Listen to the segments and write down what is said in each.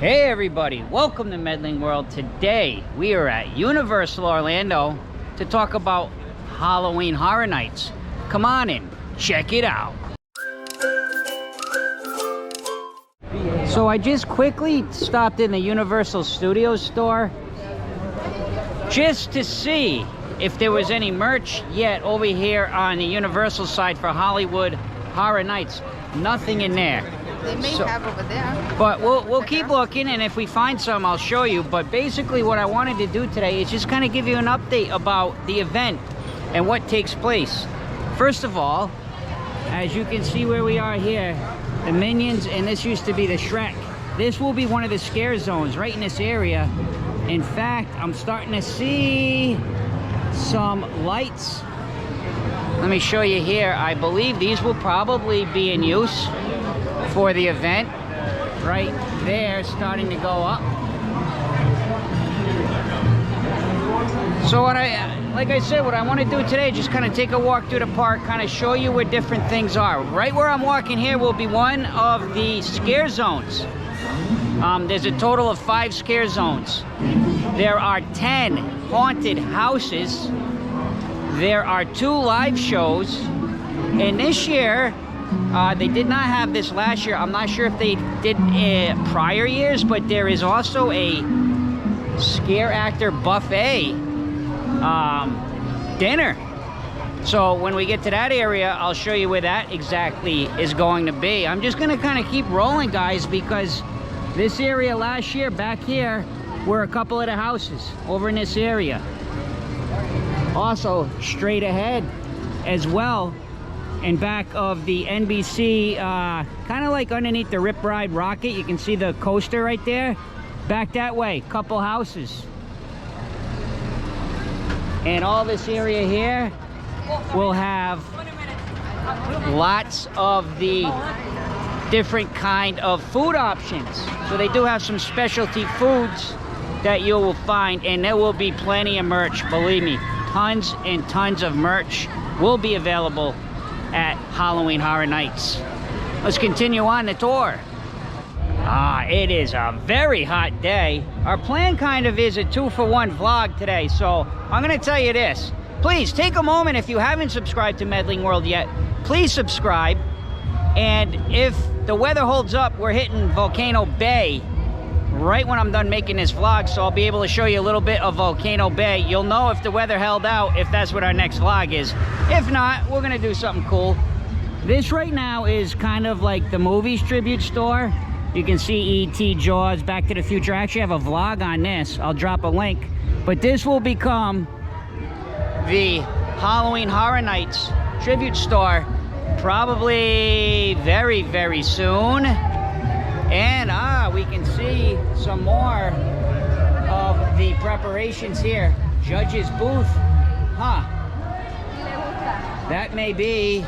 Hey everybody, welcome to Medling World. Today we are at Universal Orlando to talk about Halloween Horror Nights. Come on in, check it out. So I just quickly stopped in the Universal Studios store just to see if there was any merch yet over here on the Universal side for Hollywood Horror Nights. Nothing in there. They may have over there. But we'll keep looking, and if we find some, I'll show you. But basically what I wanted to do today is just kind of give you an update about the event and what takes place. First of all, as you can see where we are here, the Minions, and this used to be the Shrek. This will be one of the scare zones right in this area. In fact, I'm starting to see some lights. Let me show you here. I believe these will probably be in use for the event. Right there, starting to go up. So like I said, what I want to do today, just kind of take a walk through the park, kind of show you where different things are. Right where I'm walking here will be one of the scare zones. There's a total of 5 scare zones. There are 10 haunted houses. There are 2 live shows. And this year, they did not have this last year. I'm not sure if they did prior years, but there is also a scare actor buffet dinner. So when we get to that area, I'll show you where that exactly is going to be. I'm just going to kind of keep rolling, guys, because this area last year, back here, were a couple of the houses over in this area. Also, straight ahead as well, in back of the NBC, kind of like underneath the Rip Ride rocket, you can see the coaster right there. Back that way, couple houses. And all this area here will have lots of the different kind of food options. So they do have some specialty foods that you will find, and there will be plenty of merch, believe me. Tons and tons of merch will be available at Halloween Horror Nights. Let's continue on the tour. It is a very hot day. Our plan kind of is a 2-for-1 vlog today, so I'm gonna tell you this. Please take a moment, if you haven't subscribed to Medling World yet, please subscribe. And if the weather holds up, we're hitting Volcano Bay right when I'm done making this vlog, so I'll be able to show you a little bit of Volcano Bay. You'll know if the weather held out, if that's what our next vlog is. If not, we're gonna do something cool. This right now is kind of like the movies tribute store. You can see E.T., Jaws, Back to the Future. I actually have a vlog on this. I'll drop a link. But this will become the Halloween Horror Nights tribute store probably very, very soon. And we can see some more of the preparations here. Judge's booth. That may be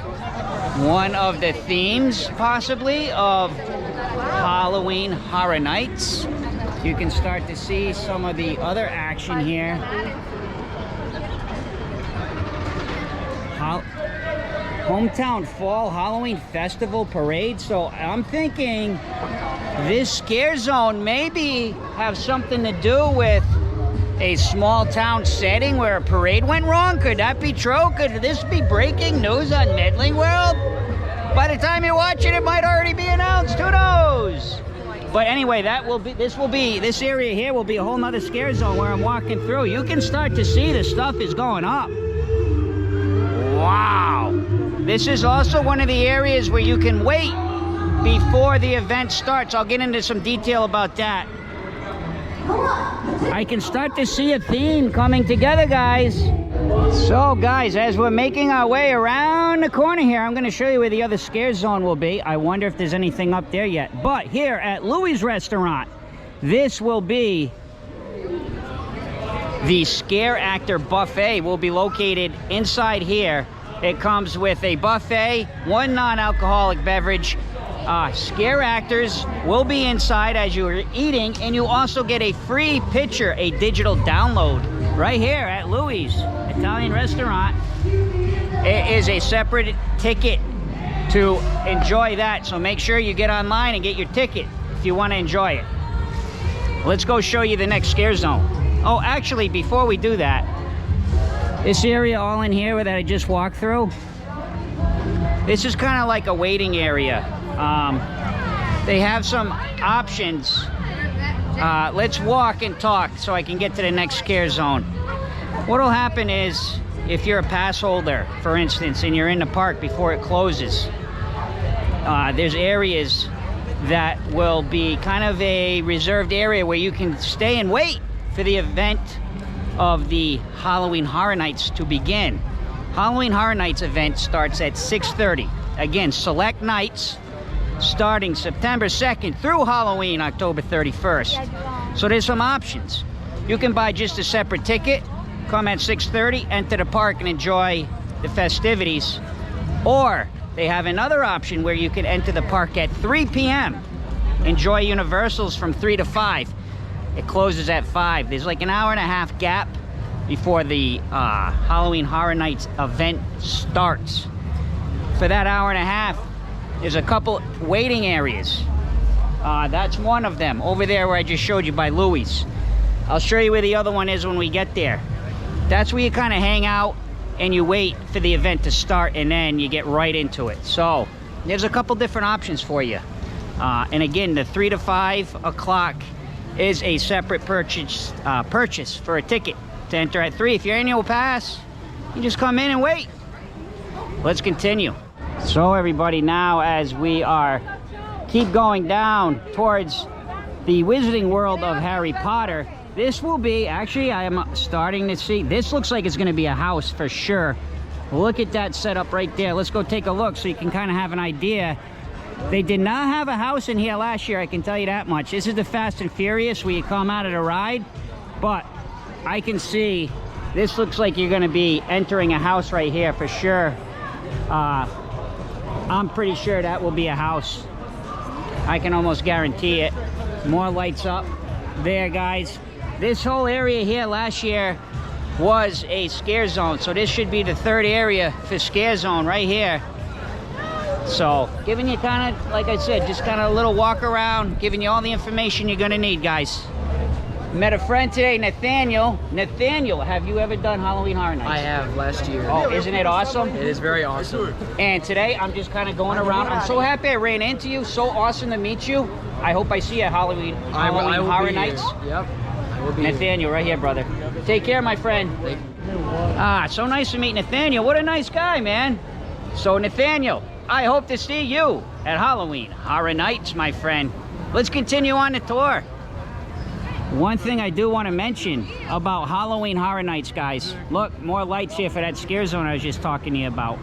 one of the themes, possibly, of Halloween Horror Nights. You can start to see some of the other action here. Hometown Fall Halloween Festival Parade. So I'm thinking this scare zone maybe have something to do with a small town setting where a parade went wrong. Could that be true? Could this be breaking news on Medling World? By the time you watch it, it might already be announced. Who knows? But anyway, this area here will be a whole nother scare zone where I'm walking through. You can start to see the stuff is going up. Wow. This is also one of the areas where you can wait before the event starts. I'll get into some detail about that. I can start to see a theme coming together, guys. So, guys, as we're making our way around the corner here, I'm going to show you where the other scare zone will be. I wonder if there's anything up there yet. But here at Louies Restaurant, this will be the scare actor buffet. Will be located inside here. It comes with a buffet, 1 non-alcoholic beverage. Scare actors will be inside as you're eating, and you also get a free picture, a digital download, right here at Louies Italian Restaurant. It is a separate ticket to enjoy that, so make sure you get online and get your ticket if you want to enjoy it. Let's go show you the next scare zone. Oh, actually, before we do that, this area all in here that I just walked through, this is kind of like a waiting area. They have some options. Let's walk and talk so I can get to the next scare zone. What'll happen is, if you're a pass holder, for instance, and you're in the park before it closes, there's areas that will be kind of a reserved area where you can stay and wait for the event of the Halloween Horror Nights to begin. Halloween Horror Nights event starts at 6:30. Again, select nights starting September 2nd through Halloween, October 31st. So there's some options. You can buy just a separate ticket, come at 6:30, enter the park and enjoy the festivities. Or they have another option where you can enter the park at 3 p.m. Enjoy Universals from 3 to 5. It closes at 5. There's like an hour and a half gap before the Halloween Horror Nights event starts. For that hour and a half, there's a couple waiting areas. That's one of them, over there where I just showed you by Louies. I'll show you where the other one is when we get there. That's where you kind of hang out and you wait for the event to start, and then you get right into it. So there's a couple different options for you. And again, the 3 to 5 o'clock is a separate purchase for a ticket to enter at 3. If you're annual pass, you just come in and wait. Let's continue. So everybody, now as we keep going down towards the Wizarding World of Harry Potter, this will be, actually I am starting to see, this looks like it's going to be a house for sure. Look at that setup right there. Let's go take a look so you can kind of have an idea. They did not have a house in here last year, I can tell you that much. This is the Fast and Furious where you come out of the ride, but I can see this looks like you're going to be entering a house right here for sure. I'm pretty sure that will be a house. I can almost guarantee it. More lights up there, guys. This whole area here last year was a scare zone, so this should be the third area for scare zone right here. So giving you kind of, like I said, just kind of a little walk around, giving you all the information you're gonna need, guys. Met a friend today, Nathaniel. Nathaniel, have you ever done Halloween Horror Nights? I have, last year. Oh, isn't it awesome? It is very awesome. And today I'm just kind of going around. I'm so happy I ran into you. So awesome to meet you. I hope I see you at Halloween Horror Nights. Yep. I will be Nathaniel, right here, brother. Take care, my friend. So nice to meet Nathaniel. What a nice guy, man. So Nathaniel, I hope to see you at Halloween Horror Nights, my friend. Let's continue on the tour. One thing I do want to mention about Halloween Horror Nights, guys. Look, more lights here for that scare zone I was just talking to you about.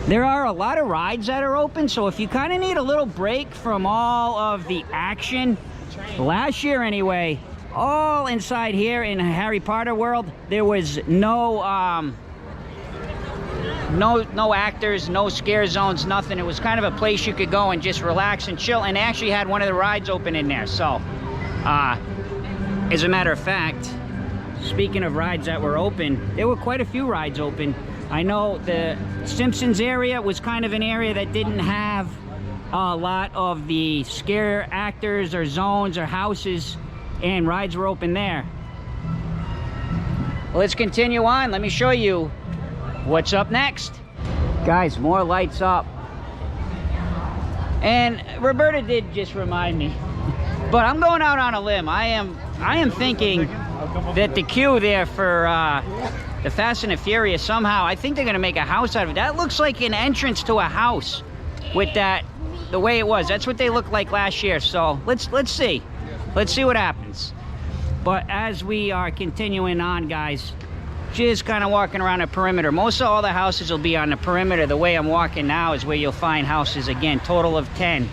There are a lot of rides that are open, so if you kind of need a little break from all of the action, last year anyway, all inside here in Harry Potter World, there was no actors, no scare zones, nothing. It was kind of a place you could go and just relax and chill, and they actually had one of the rides open in there. So as a matter of fact, speaking of rides that were open, there were quite a few rides open. I know the Simpsons area was kind of an area that didn't have a lot of the scare actors or zones or houses, and rides were open there. Let's continue on. Let me show you what's up next. Guys, more lights up. And Roberta did just remind me, but I'm going out on a limb. I am thinking that the queue there for the Fast and the Furious, somehow, I think they're gonna make a house out of it. That looks like an entrance to a house with that, the way it was. That's what they looked like last year. So let's see. Let's see what happens. But as we are continuing on, guys, just kind of walking around the perimeter. Most of all the houses will be on the perimeter. The way I'm walking now is where you'll find houses again, total of 10.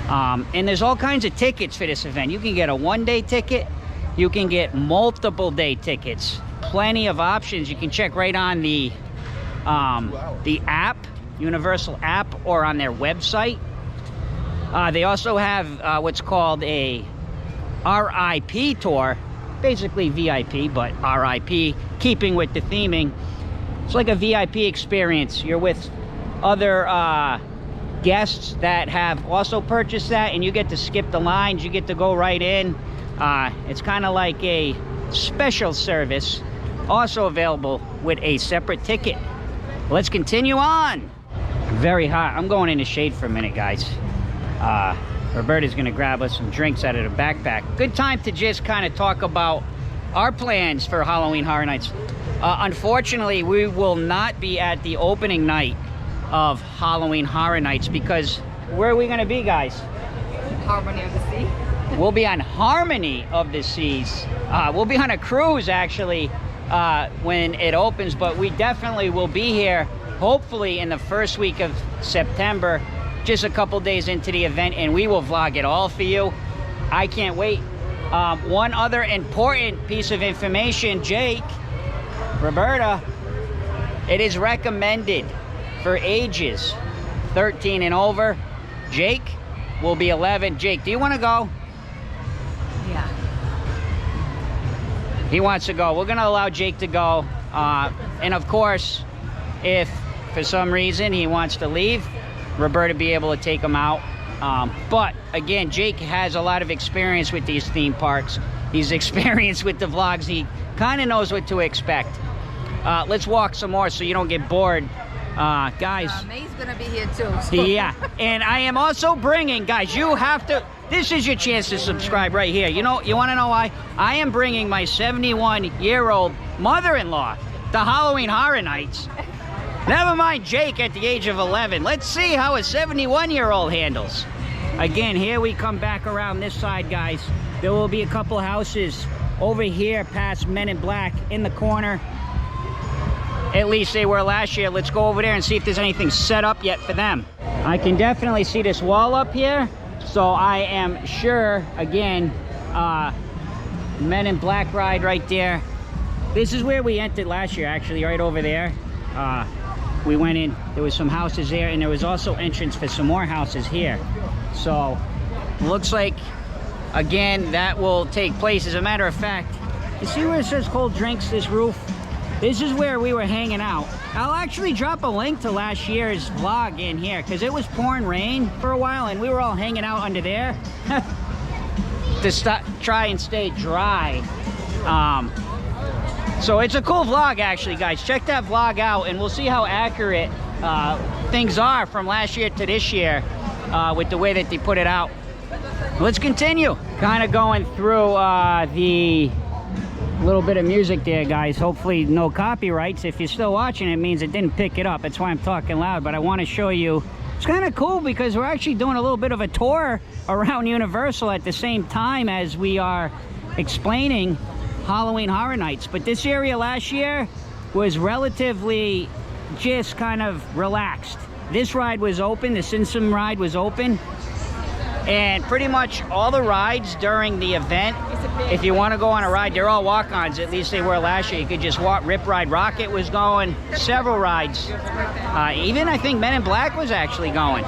And there's all kinds of tickets for this event. You can get a one-day ticket. You can get multiple day tickets. Plenty of options. You can check right on the app, Universal app, or on their website. They also have what's called a RIP tour, basically VIP, but RIP, keeping with the theming. It's like a VIP experience. You're with other guests that have also purchased that, and you get to skip the lines. You get to go right in. It's kind of like a special service, also available with a separate ticket. Let's continue on. Very hot. I'm going in the shade for a minute, guys. Roberta's gonna grab us some drinks out of the backpack. Good time to just kind of talk about our plans for Halloween Horror Nights. Unfortunately, we will not be at the opening night of Halloween Horror Nights because where are we gonna be, guys? Harmony of the Sea. We'll be on Harmony of the Seas. We'll be on a cruise actually when it opens, but we definitely will be here hopefully in the first week of September, just a couple days into the event, and we will vlog it all for you. I can't wait. One other important piece of information, Jake, Roberta, it is recommended for ages 13 and over. Jake will be 11. Jake, do you want to go? Yeah. He wants to go. We're going to allow Jake to go. And of course, if for some reason he wants to leave, Roberta be able to take him out. But again, Jake has a lot of experience with these theme parks. He's experienced with the vlogs. He kind of knows what to expect. Let's walk some more so you don't get bored. Guys. May's gonna be here too. So. Yeah, and I am also bringing, guys, you have to, this is your chance to subscribe right here. You know, you want to know why? I am bringing my 71-year-old mother-in-law to Halloween Horror Nights. Never mind Jake at the age of 11. Let's see how a 71-year-old handles. Again, here we come back around this side, guys. There will be a couple houses over here past Men in Black in the corner. At least they were last year. Let's go over there and see if there's anything set up yet for them. I can definitely see this wall up here. So I am sure, again, Men in Black ride right there. This is where we entered last year, actually, right over there. We went in, there was some houses there, and there was also entrance for some more houses here. So looks like, again, that will take place. As a matter of fact, you see where it says cold drinks, this roof? This is where we were hanging out. I'll actually drop a link to last year's vlog in here because it was pouring rain for a while and we were all hanging out under there to try and stay dry. So it's a cool vlog actually, guys. Check that vlog out and we'll see how accurate things are from last year to this year with the way that they put it out. Let's continue. Kind of going through the little bit of music there, guys. Hopefully no copyrights. If you're still watching, it means it didn't pick it up. That's why I'm talking loud, but I want to show you. It's kind of cool because we're actually doing a little bit of a tour around Universal at the same time as we are explaining Halloween Horror Nights. But this area last year was relatively just kind of relaxed. This ride was open, the Simpson ride was open, and pretty much all the rides during the event, if you want to go on a ride, they're all walk-ons. At least they were last year. You could just walk. Rip Ride Rocket was going, several rides. Even I think Men in Black was actually going.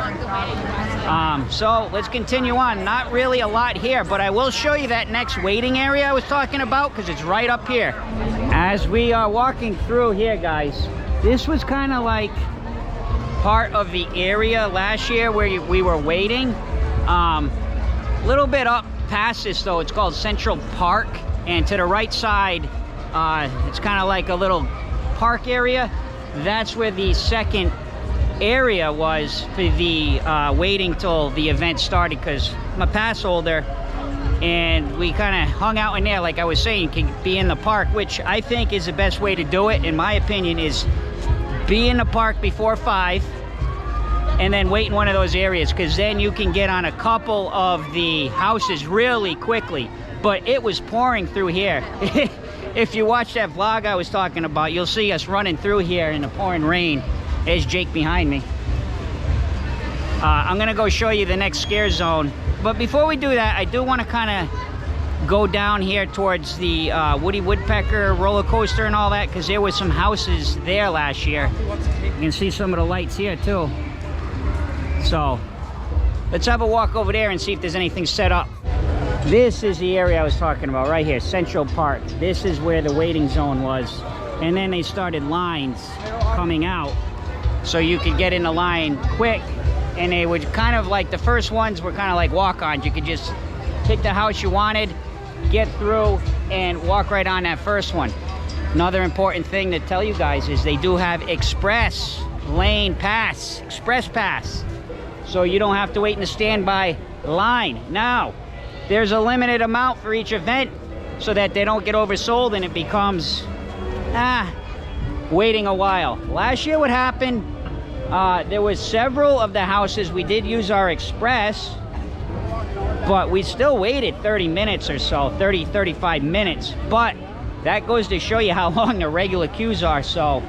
So let's continue on. Not really a lot here, but I will show you that next waiting area I was talking about because it's right up here. As we are walking through here, guys, this was kind of like part of the area last year where we were waiting. A little bit up past this though, it's called Central Park, and to the right side it's kind of like a little park area. That's where the second area was for the waiting till the event started, because I'm a pass holder and we kind of hung out in there. Like I was saying, you can be in the park, which I think is the best way to do it in my opinion, is be in the park before 5 and then wait in one of those areas, because then you can get on a couple of the houses really quickly. But it was pouring through here. If you watch that vlog I was talking about, you'll see us running through here in the pouring rain. There's Jake behind me. I'm gonna go show you the next scare zone, but before we do that, I do want to kind of go down here towards the Woody Woodpecker roller coaster and all that, because there was some houses there last year. You can see some of the lights here too. So let's have a walk over there and see if there's anything set up. This is the area I was talking about right here, Central Park. This is where the waiting zone was. And then they started lines coming out so you could get in the line quick and they would kind of like, the first ones were kind of like walk-ons. You could just pick the house you wanted, get through, and walk right on that first one. Another important thing to tell you guys is they do have express lane pass, express pass. So you don't have to wait in the standby line. Now, there's a limited amount for each event so that they don't get oversold and it becomes, waiting a while. Last year what happened, there was several of the houses, we did use our express, but we still waited 30 minutes or so, 30, 35 minutes. But that goes to show you how long the regular queues are. So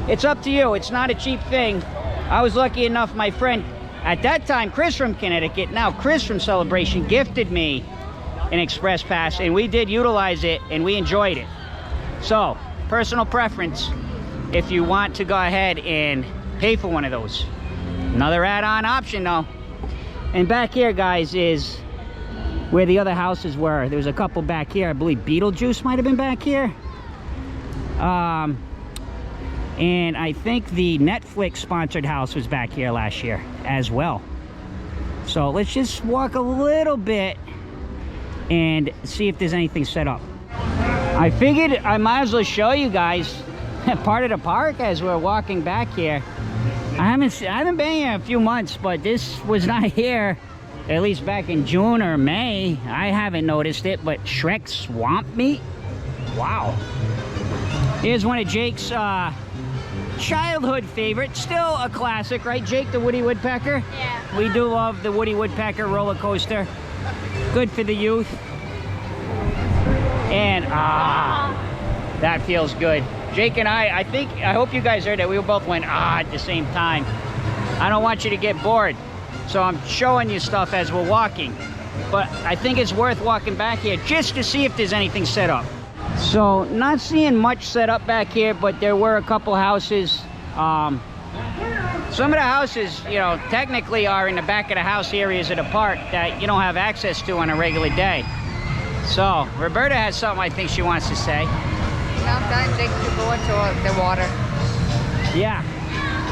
it's up to you. It's not a cheap thing. I was lucky enough, my friend, at that time, Chris from Connecticut, now Chris from Celebration, gifted me an express pass, and we did utilize it and we enjoyed it. So, personal preference if you want to go ahead and pay for one of those. Another add-on option though. And back here, guys, is where the other houses were. There was a couple back here. I believe Beetlejuice might have been back here. And I think the Netflix sponsored house was back here last year as well. So let's just walk a little bit and see if there's anything set up. I figured I might as well show you guys part of the park as we're walking back here. I haven't been here in a few months, but this was not here at least back in June or May. I haven't noticed it, but Shrek Swamp Meat, wow. Here's one of Jake's childhood favorites, still a classic, right, Jake, the Woody Woodpecker? Yeah. We do love the Woody Woodpecker roller coaster. Good for the youth. And that feels good. Jake and I hope you guys heard that we both went at the same time. I don't want you to get bored, so I'm showing you stuff as we're walking. But I think it's worth walking back here just to see if there's anything set up. So, not seeing much set up back here, but there were a couple houses. Some of the houses, you know, technically are in the back of the house areas of the park that you don't have access to on a regular day. So, Roberta has something I think she wants to say. Sometimes they could go into the water. Yeah.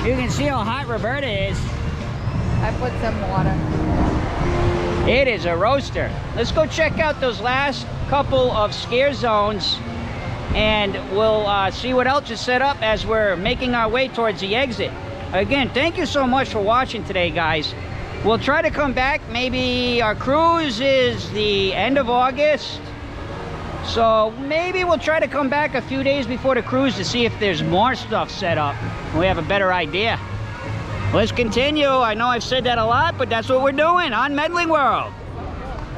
You can see how hot Roberta is. I put some water. It is a roaster. Let's go check out those last couple of scare zones and we'll see what else is set up as we're making our way towards the exit. Again, thank you so much for watching today, guys. We'll try to come back. Maybe our cruise is the end of August. So maybe we'll try to come back a few days before the cruise to see if there's more stuff set up. We have a better idea. Let's continue. I know I've said that a lot, but that's what we're doing on Medling World.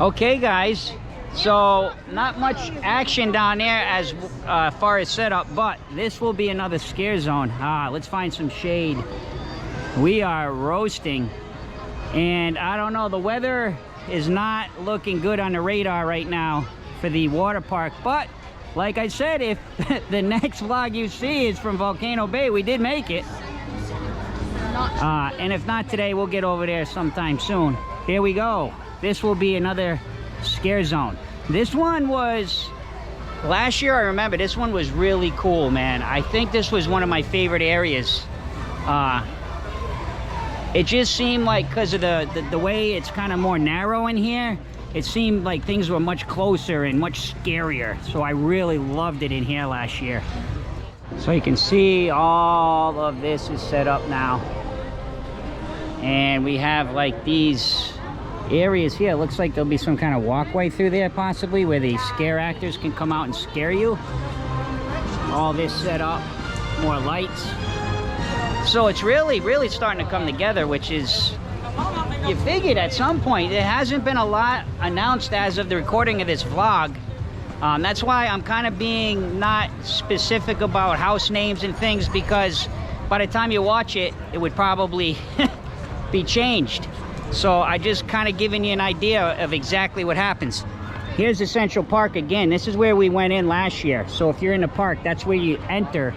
Okay, guys. So not much action down there as far as setup, but this will be another scare zone. Let's find some shade. We are roasting, and I don't know, the weather is not looking good on the radar right now for the water park, but like I said, if the next vlog you see is from Volcano Bay, we did make it. And if not today, we'll get over there sometime soon. Here we go. This will be another scare zone. This one was, last year I remember, this one was really cool, man. I think this was one of my favorite areas. It just seemed like, because of the way it's kind of more narrow in here, it seemed like things were much closer and much scarier. So I really loved it in here last year. So you can see all of this is set up now. And we have like these areas here. It looks like there'll be some kind of walkway through there possibly where the scare actors can come out and scare you. All this set up, more lights. So it's really starting to come together, which is, you figured at some point. There hasn't been a lot announced as of the recording of this vlog. That's why I'm kind of being not specific about house names and things, because by the time you watch it, it would probably be changed. So I just kind of giving you an idea of exactly what happens. Here's the Central Park again. This is where we went in last year. So if you're in the park, that's where you enter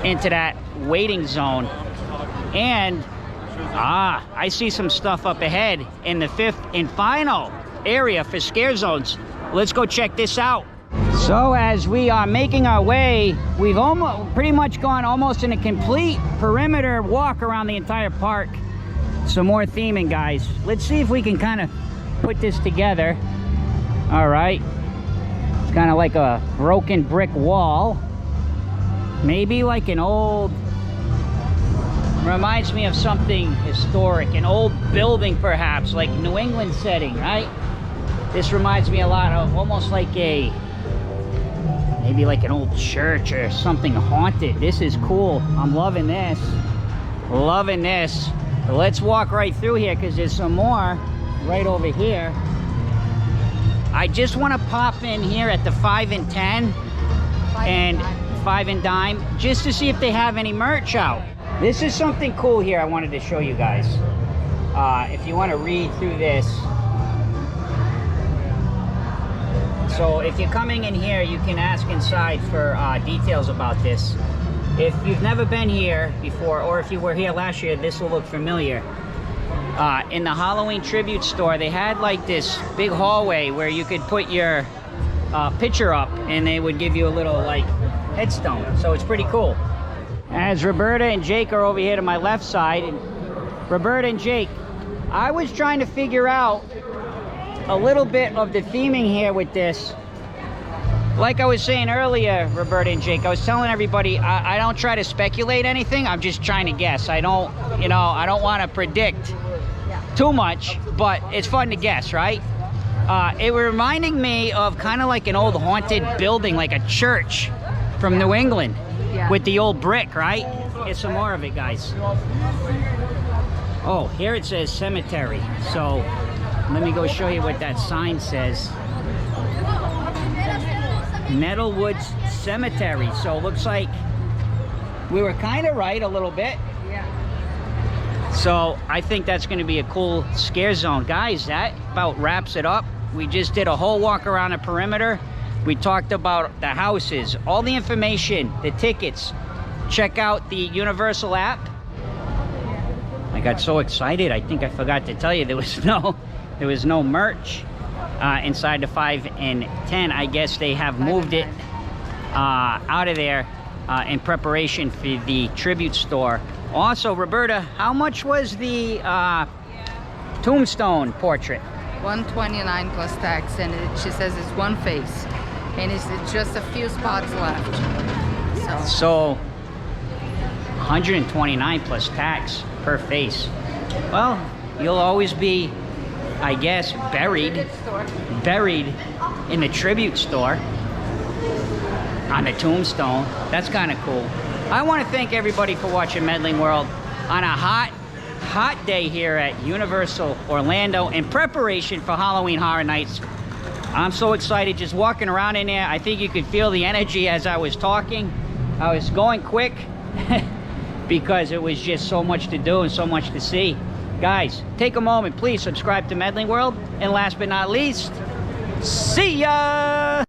into that waiting zone. And I see some stuff up ahead in the fifth and final area for scare zones. Let's go check this out. So as we are making our way, we've pretty much gone almost in a complete perimeter walk around the entire park. some more theming, guys. Let's see if we can kind of put this together. All right, it's kind of like a broken brick wall, maybe like an old, reminds me of something historic, an old building perhaps, like New England setting, right? This reminds me a lot of almost like a, maybe like an old church or something haunted. This is cool. I'm loving this. Loving this. Let's walk right through here because there's some more right over here. I just want to pop in here at the 5 and 10 and 5 and dime just to see if they have any merch out. This is something cool here I wanted to show you guys. If you want to read through this. So if you're coming in here, you can ask inside for details about this. If you've never been here before, or if you were here last year, this will look familiar. In the Halloween tribute store, they had like this big hallway where you could put your picture up and they would give you a little like headstone. So it's pretty cool. As Roberta and Jake are over here to my left side, and Roberta and Jake, I was trying to figure out a little bit of the theming here with this. Like I was saying earlier, Roberta and Jake, I was telling everybody I don't try to speculate anything. I'm just trying to guess. I don't, you know, I don't want to predict too much, but it's fun to guess, right? It was reminding me of kind of like an old haunted building, like a church from New England with the old brick, right? Get some more of it, guys. Oh, here it says cemetery. So let me go show you what that sign says. Medling Cemetery. So it looks like we were kind of right a little bit. So I think that's going to be a cool scare zone. Guys, that about wraps it up. We just did a whole walk around the perimeter. We talked about the houses, all the information, the tickets. Check out the Universal app. I got so excited, I think I forgot to tell you there was no merch inside the 5 and 10. I guess they have moved it out of there in preparation for the tribute store. Also, Roberta, how much was the tombstone portrait? $129 plus tax, and she says it's one face, and it's just a few spots left. So 129 plus tax per face. Well, you'll always be, I guess, buried in the tribute store on the tombstone. That's kind of cool. I want to thank everybody for watching Medling World on a hot day here at Universal Orlando in preparation for Halloween Horror Nights. I'm so excited just walking around in there. I think you could feel the energy as I was talking. I was going quick because it was just so much to do and so much to see. Guys, take a moment, please subscribe to Medling World, and last but not least, see ya!